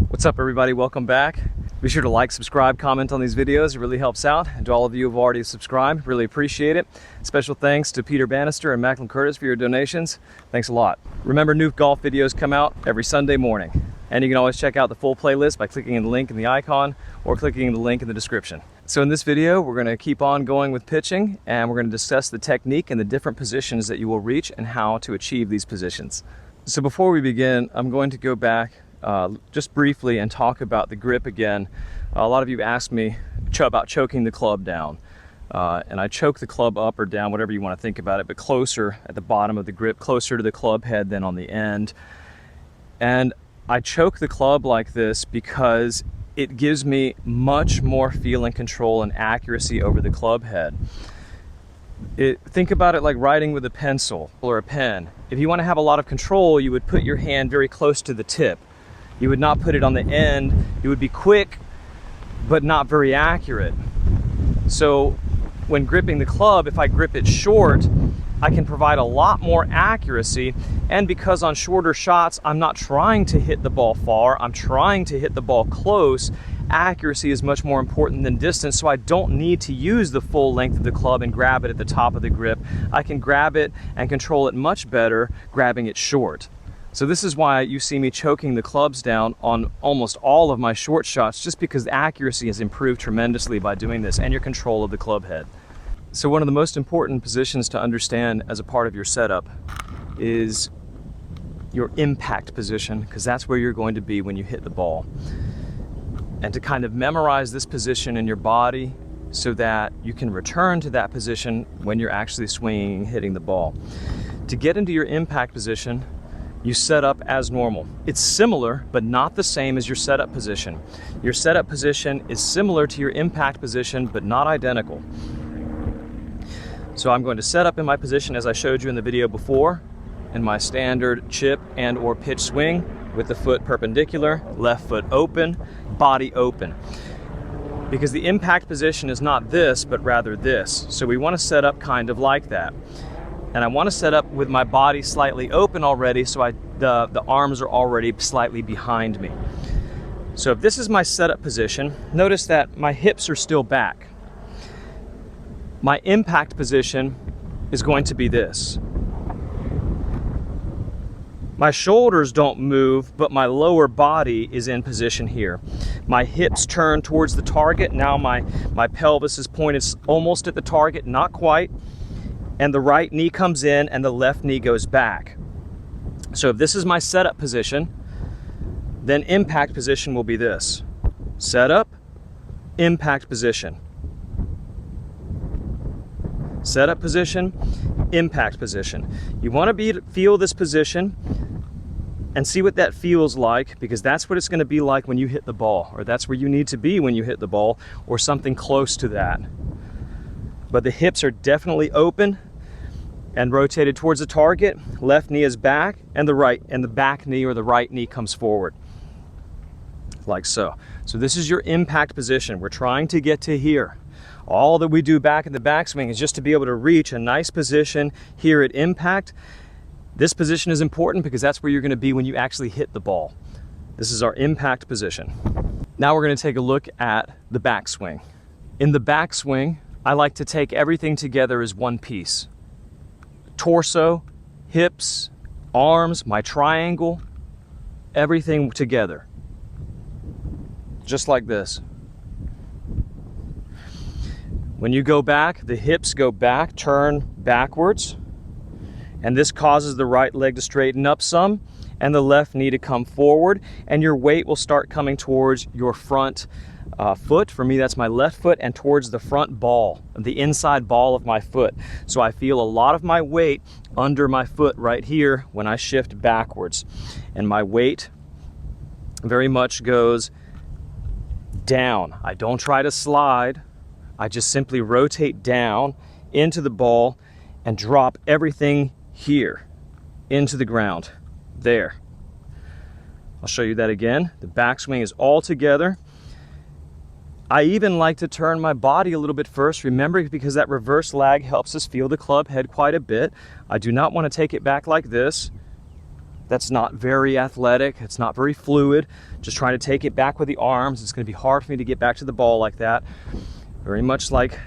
What's up everybody, welcome back. Be sure to like, subscribe, comment on these videos, it really helps out. And to all of you who have already subscribed, really appreciate it. Special thanks to Peter Bannister and Macklin Curtis for your donations. Thanks a lot. Remember, new golf videos come out every Sunday morning. And you can always check out the full playlist by clicking in the link in the icon or clicking the link in the description. So in this video, we're gonna keep on going with pitching and we're gonna discuss the technique and the different positions that you will reach and how to achieve these positions. So before we begin, I'm going to go back just briefly and talk about the grip again. A lot of you asked me about choking the club down. And I choke the club up or down, whatever you want to think about it, but closer at the bottom of the grip, closer to the club head than on the end. And I choke the club like this because it gives me much more feel and control and accuracy over the club head. Think about it like writing with a pencil or a pen. If you want to have a lot of control, you would put your hand very close to the tip. You would not put it on the end. You would be quick, but not very accurate. So when gripping the club, if I grip it short, I can provide a lot more accuracy. And because on shorter shots, I'm not trying to hit the ball far, I'm trying to hit the ball close, accuracy is much more important than distance, so I don't need to use the full length of the club and grab it at the top of the grip. I can grab it and control it much better grabbing it short. So this is why you see me choking the clubs down on almost all of my short shots, just because the accuracy has improved tremendously by doing this and your control of the club head. So one of the most important positions to understand as a part of your setup is your impact position, because that's where you're going to be when you hit the ball. And to kind of memorize this position in your body so that you can return to that position when you're actually swinging and hitting the ball. To get into your impact position, you set up as normal. It's similar, but not the same as your setup position. Your setup position is similar to your impact position, but not identical. So I'm going to set up in my position as I showed you in the video before, in my standard chip and or pitch swing, with the foot perpendicular, left foot open, body open. Because the impact position is not this, but rather this. So we want to set up kind of like that. And I want to set up with my body slightly open already, so the arms are already slightly behind me. So if this is my setup position, notice that my hips are still back. My impact position is going to be this. My shoulders don't move, but my lower body is in position here. My hips turn towards the target. Now my pelvis is pointed almost at the target, not quite. And the right knee comes in and the left knee goes back. So if this is my setup position, then impact position will be this. Setup, impact position. Setup position, impact position. You want to feel this position and see what that feels like, because that's what it's going to be like when you hit the ball, or that's where you need to be when you hit the ball, or something close to that. But the hips are definitely open and rotated towards the target. Left knee is back, and the back knee or the right knee comes forward, like so. So this is your impact position. We're trying to get to here. All that we do back in the backswing is just to be able to reach a nice position here at impact. This position is important because that's where you're going to be when you actually hit the ball. This is our impact position. Now we're going to take a look at the backswing. In the backswing, I like to take everything together as one piece. Torso, hips, arms, my triangle, everything together. Just like this. When you go back, the hips go back, turn backwards, and this causes the right leg to straighten up some and the left knee to come forward, and your weight will start coming towards your front foot. For me, that's my left foot, and towards the front ball, the inside ball of my foot. So I feel a lot of my weight under my foot right here when I shift backwards. And my weight very much goes down. I don't try to slide. I just simply rotate down into the ball and drop everything here into the ground. There. I'll show you that again. The backswing is all together. I even like to turn my body a little bit first, remember, because that reverse lag helps us feel the club head quite a bit. I do not want to take it back like this. That's not very athletic. It's not very fluid. Just trying to take it back with the arms. It's going to be hard for me to get back to the ball like that. Very much like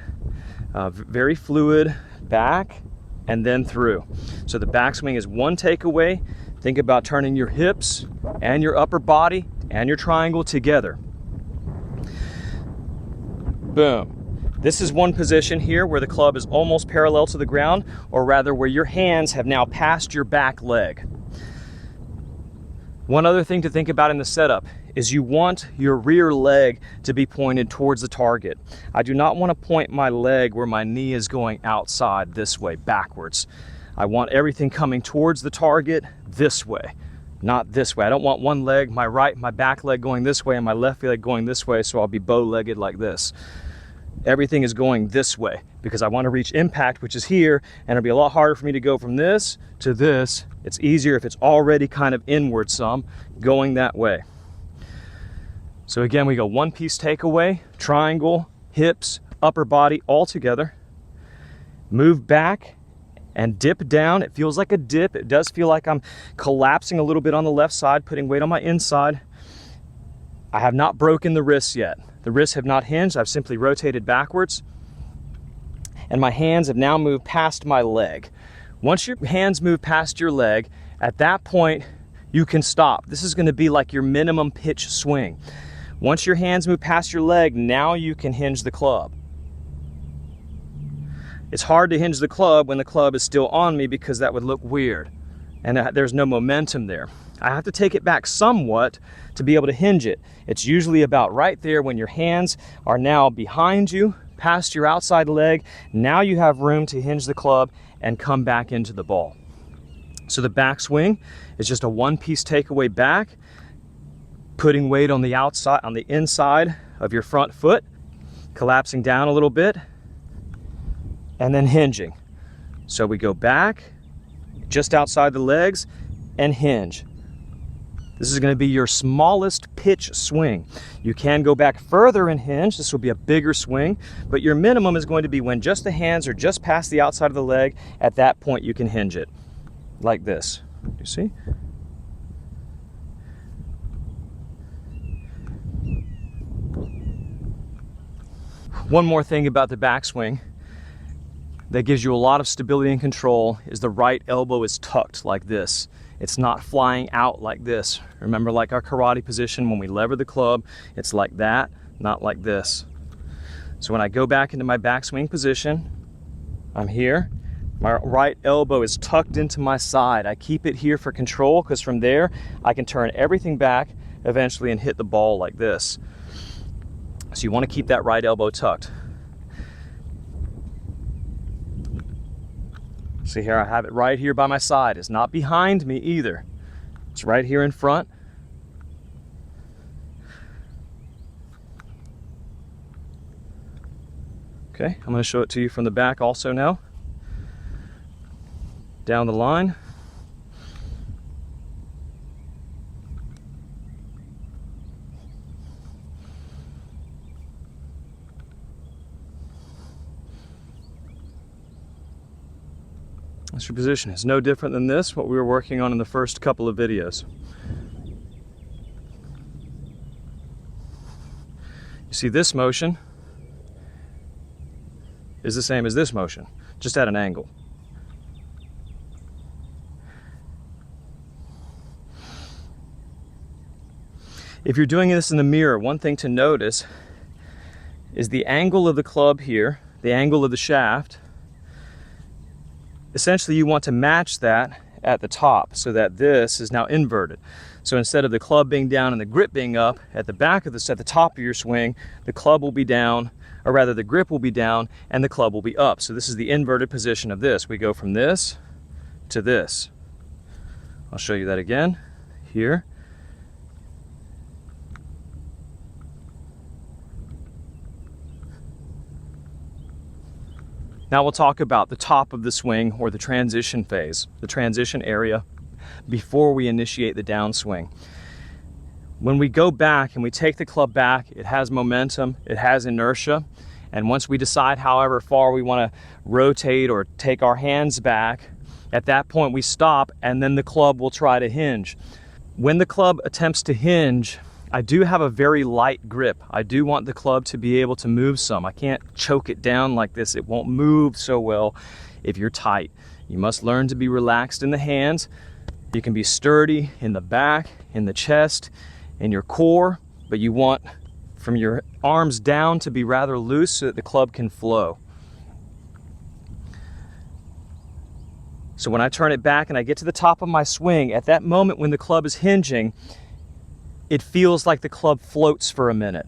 very fluid, back and then through. So the backswing is one takeaway. Think about turning your hips and your upper body and your triangle together. Boom. This is one position here where the club is almost parallel to the ground, or rather where your hands have now passed your back leg. One other thing to think about in the setup is you want your rear leg to be pointed towards the target. I do not want to point my leg where my knee is going outside this way, backwards. I want everything coming towards the target this way, not this way. I don't want one leg, my back leg going this way and my left leg going this way, so I'll be bow-legged like this. Everything is going this way because I want to reach impact, which is here, and it'll be a lot harder for me to go from this to this. It's easier if it's already kind of inward some, going that way. So again, we go one piece takeaway, triangle, hips, upper body all together. Move back and dip down. It feels like a dip. It does feel like I'm collapsing a little bit on the left side, putting weight on my inside. I have not broken the wrists yet. The wrists have not hinged. I've simply rotated backwards. And my hands have now moved past my leg. Once your hands move past your leg, at that point, you can stop. This is going to be like your minimum pitch swing. Once your hands move past your leg, now you can hinge the club. It's hard to hinge the club when the club is still on me because that would look weird. And there's no momentum there. I have to take it back somewhat to be able to hinge it. It's usually about right there when your hands are now behind you, past your outside leg. Now you have room to hinge the club and come back into the ball. So the backswing is just a one-piece takeaway back, putting weight on the outside, on the inside of your front foot, collapsing down a little bit, and then hinging. So we go back, just outside the legs, and hinge. This is going to be your smallest pitch swing. You can go back further and hinge. This will be a bigger swing, but your minimum is going to be when just the hands are just past the outside of the leg. At that point, you can hinge it like this. You see? One more thing about the backswing that gives you a lot of stability and control is the right elbow is tucked like this. It's not flying out like this. Remember, like our karate position, when we lever the club, it's like that, not like this. So when I go back into my backswing position, I'm here. My right elbow is tucked into my side. I keep it here for control because from there, I can turn everything back eventually and hit the ball like this. So you want to keep that right elbow tucked. See here, I have it right here by my side. It's not behind me either. It's right here in front. Okay, I'm going to show it to you from the back also now. Down the line. That's your position. It's no different than this, what we were working on in the first couple of videos. You see, this motion is the same as this motion, just at an angle. If you're doing this in the mirror, one thing to notice is the angle of the club here, the angle of the shaft. Essentially, you want to match that at the top so that this is now inverted. So instead of the club being down and the grip being up, at the back of this, at the top of your swing, the club will be down, or rather the grip will be down and the club will be up. So this is the inverted position of this. We go from this to this. I'll show you that again here. Now we'll talk about the top of the swing, or the transition phase, the transition area before we initiate the downswing. When we go back and we take the club back, it has momentum, it has inertia, and once we decide however far we want to rotate or take our hands back, At that point, we stop, and then the club will try to hinge. When the club attempts to hinge, I do have a very light grip. I do want the club to be able to move some. I can't choke it down like this. It won't move so well if you're tight. You must learn to be relaxed in the hands. You can be sturdy in the back, in the chest, in your core, but you want from your arms down to be rather loose so that the club can flow. So when I turn it back and I get to the top of my swing, at that moment when the club is hinging, it feels like the club floats for a minute.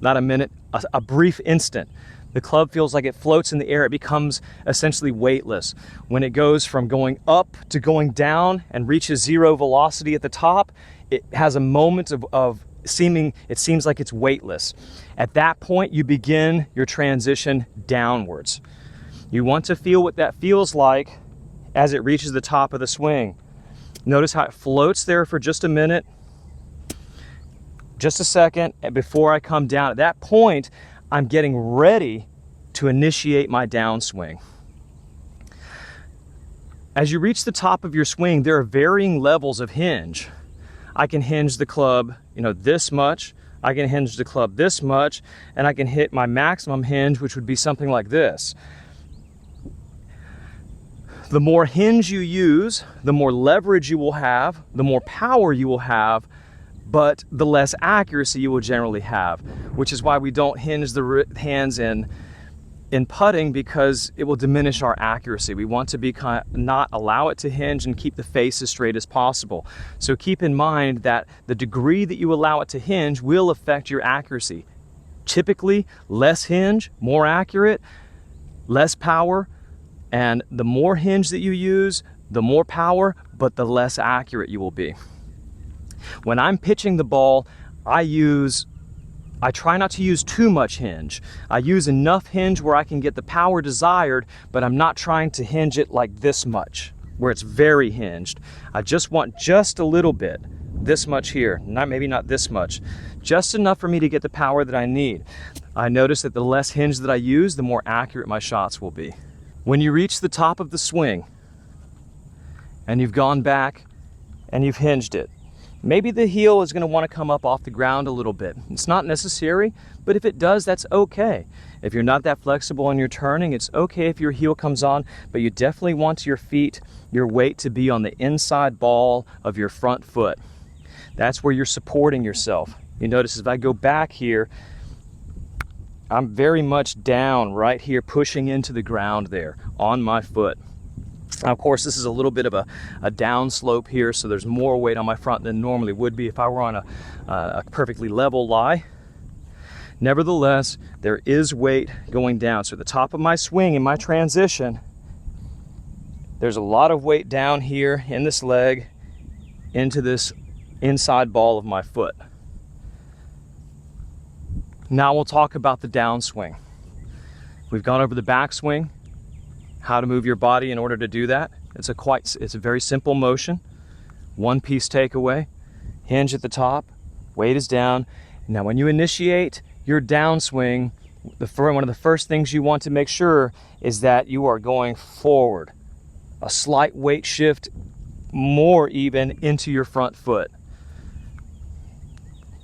Not a minute, a brief instant. The club feels like it floats in the air. It becomes essentially weightless. When it goes from going up to going down and reaches zero velocity at the top, it has a moment of it seems like it's weightless. At that point, you begin your transition downwards. You want to feel what that feels like as it reaches the top of the swing. Notice how it floats there for just a minute, just a second, and before I come down. At that point, I'm getting ready to initiate my downswing. As you reach the top of your swing, there are varying levels of hinge. I can hinge the club, this much. I can hinge the club this much, and I can hit my maximum hinge, which would be something like this. The more hinge you use, the more leverage you will have, the more power you will have, but the less accuracy you will generally have, which is why we don't hinge the hands in putting, because it will diminish our accuracy. We want to not allow it to hinge and keep the face as straight as possible. So keep in mind that the degree that you allow it to hinge will affect your accuracy. Typically, less hinge, more accurate, less power. And the more hinge that you use, the more power, but the less accurate you will be. When I'm pitching the ball, I try not to use too much hinge. I use enough hinge where I can get the power desired, but I'm not trying to hinge it like this much, where it's very hinged. I just want just a little bit, this much here, maybe not this much, just enough for me to get the power that I need. I notice that the less hinge that I use, the more accurate my shots will be. When you reach the top of the swing and you've gone back and you've hinged it, maybe the heel is going to want to come up off the ground a little bit. It's not necessary, but if it does, that's okay. If you're not that flexible in your turning, it's okay if your heel comes on, but you definitely want your feet, your weight to be on the inside ball of your front foot. That's where you're supporting yourself. You notice if I go back here, I'm very much down right here, pushing into the ground there on my foot. Now, of course, this is a little bit of a down slope here, so there's more weight on my front than normally would be if I were on a perfectly level lie. Nevertheless, there is weight going down. So at the top of my swing in my transition, there's a lot of weight down here in this leg into this inside ball of my foot. Now we'll talk about the downswing. We've gone over the backswing, how to move your body in order to do that. It's a very simple motion. One piece takeaway, hinge at the top, weight is down. Now when you initiate your downswing, one of the first things you want to make sure is that you are going forward. A slight weight shift, more even, into your front foot.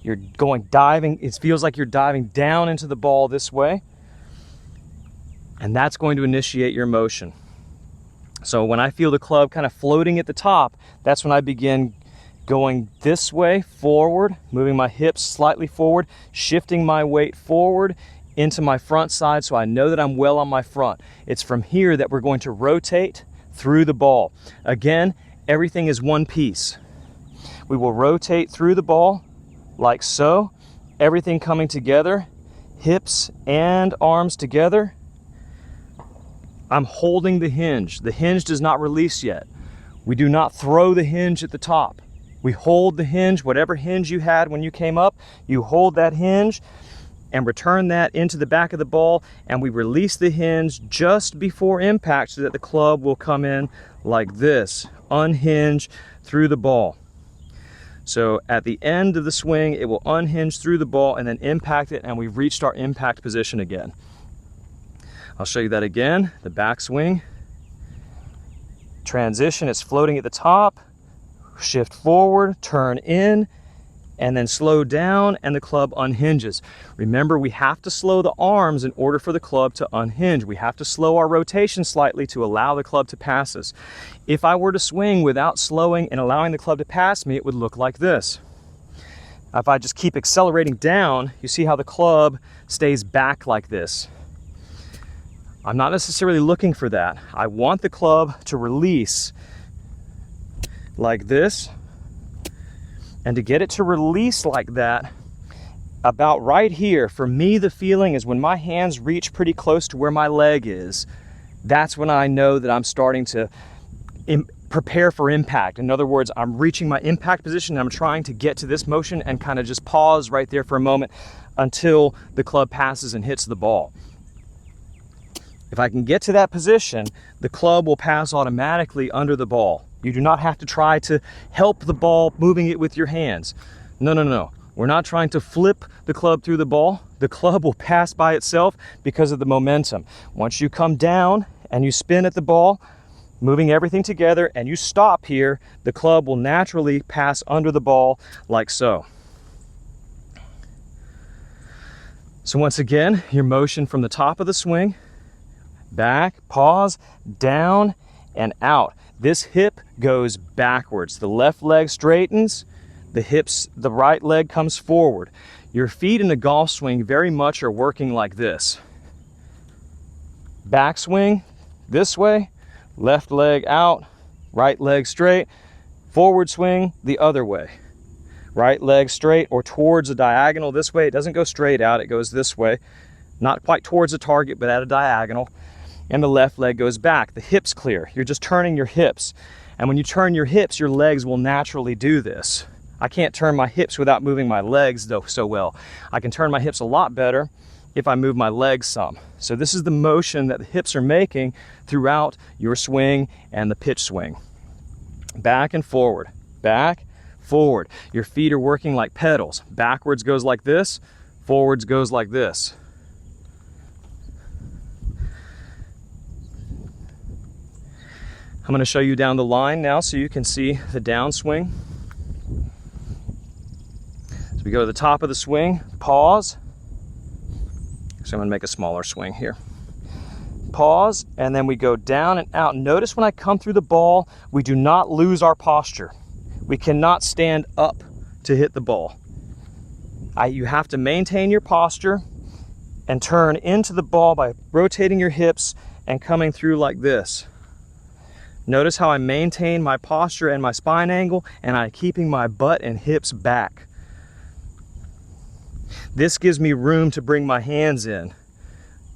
You're going diving, it feels like you're diving down into the ball this way, and that's going to initiate your motion. So when I feel the club kind of floating at the top, that's when I begin going this way, forward, moving my hips slightly forward, shifting my weight forward into my front side so I know that I'm well on my front. It's from here that we're going to rotate through the ball. Again, everything is one piece. We will rotate through the ball like so, everything coming together, hips and arms together. I'm holding the hinge. The hinge does not release yet. We do not throw the hinge at the top. We hold the hinge, whatever hinge you had when you came up, you hold that hinge and return that into the back of the ball, and we release the hinge just before impact so that the club will come in like this, unhinge through the ball. So at the end of the swing, it will unhinge through the ball and then impact it, and we've reached our impact position again. I'll show you that again, the backswing. Transition, it's floating at the top, shift forward, turn in, and then slow down, and the club unhinges. Remember, we have to slow the arms in order for the club to unhinge. We have to slow our rotation slightly to allow the club to pass us. If I were to swing without slowing and allowing the club to pass me, it would look like this. If I just keep accelerating down, you see how the club stays back like this. I'm not necessarily looking for that. I want the club to release like this. And to get it to release like that, about right here, for me the feeling is when my hands reach pretty close to where my leg is, that's when I know that I'm starting to prepare for impact. In other words, I'm reaching my impact position and I'm trying to get to this motion and kind of just pause right there for a moment until the club passes and hits the ball. If I can get to that position, the club will pass automatically under the ball. You do not have to try to help the ball moving it with your hands. No, no, no. We're not trying to flip the club through the ball. The club will pass by itself because of the momentum. Once you come down and you spin at the ball, moving everything together, and you stop here, the club will naturally pass under the ball like so. So once again, your motion from the top of the swing, back, pause, down, and out. This hip goes backwards. The left leg straightens, the right leg comes forward. Your feet in the golf swing very much are working like this. Backswing this way, left leg out, right leg straight, forward swing the other way. Right leg straight or towards a diagonal this way. It doesn't go straight out, it goes this way. Not quite towards the target, but at a diagonal. And the left leg goes back. The hips clear. You're just turning your hips. And when you turn your hips, your legs will naturally do this. I can't turn my hips without moving my legs though so well. I can turn my hips a lot better if I move my legs some. So this is the motion that the hips are making throughout your swing and the pitch swing. Back and forward, back, forward. Your feet are working like pedals. Backwards goes like this, forwards goes like this. I'm going to show you down the line now so you can see the downswing. So we go to the top of the swing, pause. So I'm going to make a smaller swing here. Pause, and then we go down and out. Notice when I come through the ball, we do not lose our posture. We cannot stand up to hit the ball. You have to maintain your posture and turn into the ball by rotating your hips and coming through like this. Notice how I maintain my posture and my spine angle, and I'm keeping my butt and hips back. This gives me room to bring my hands in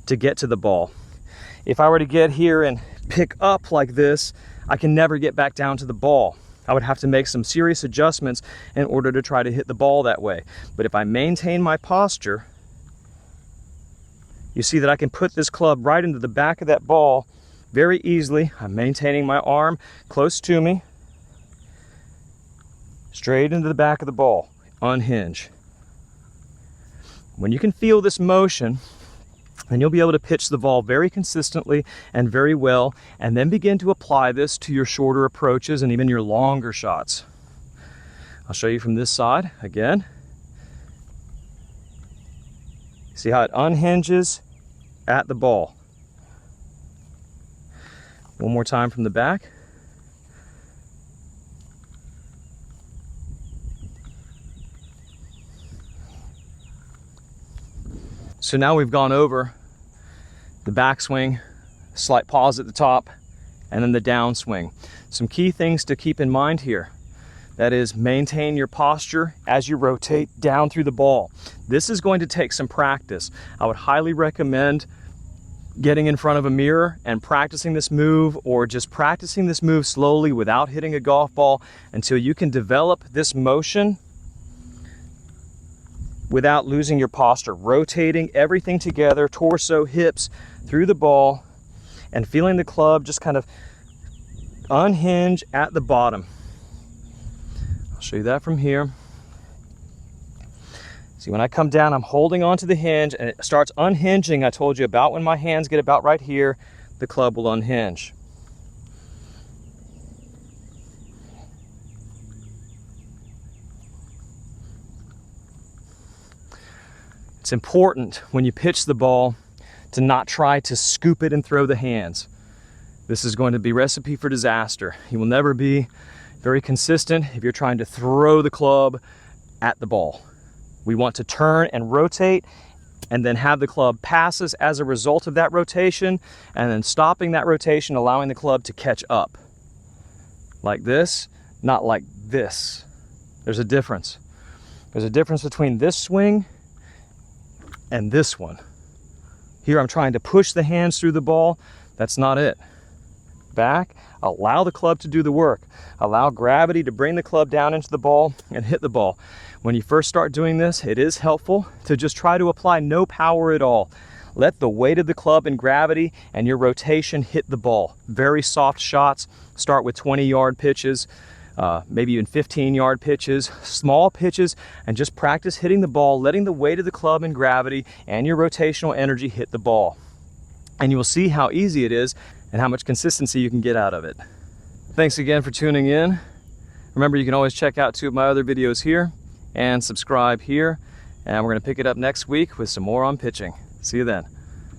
to get to the ball. If I were to get here and pick up like this, I can never get back down to the ball. I would have to make some serious adjustments in order to try to hit the ball that way. But if I maintain my posture, you see that I can put this club right into the back of that ball very easily. I'm maintaining my arm close to me, straight into the back of the ball, unhinge. When you can feel this motion, then you'll be able to pitch the ball very consistently and very well, and then begin to apply this to your shorter approaches and even your longer shots. I'll show you from this side again. See how it unhinges at the ball. One more time from the back. So now we've gone over the backswing, slight pause at the top, and then the downswing. Some key things to keep in mind here. That is, maintain your posture as you rotate down through the ball. This is going to take some practice. I would highly recommend getting in front of a mirror and practicing this move, or just practicing this move slowly without hitting a golf ball until you can develop this motion without losing your posture, rotating everything together, torso, hips, through the ball, and feeling the club just kind of unhinge at the bottom. I'll show you that from here. See, when I come down, I'm holding onto the hinge and it starts unhinging. I told you about when my hands get about right here, the club will unhinge. It's important when you pitch the ball to not try to scoop it and throw the hands. This is going to be recipe for disaster. You will never be very consistent if you're trying to throw the club at the ball. We want to turn and rotate and then have the club passes as a result of that rotation, and then stopping that rotation, allowing the club to catch up. Like this, not like this. There's a difference. There's a difference between this swing and this one. Here I'm trying to push the hands through the ball. That's not it. Back, allow the club to do the work. Allow gravity to bring the club down into the ball and hit the ball. When you first start doing this, it is helpful to just try to apply no power at all. Let the weight of the club and gravity and your rotation hit the ball. Very soft shots. Start with 20-yard pitches, maybe even 15-yard pitches, small pitches, and just practice hitting the ball, letting the weight of the club and gravity and your rotational energy hit the ball. And you will see how easy it is and how much consistency you can get out of it. Thanks again for tuning in. Remember, you can always check out 2 of my other videos here and subscribe here. And we're going to pick it up next week with some more on pitching. See you then.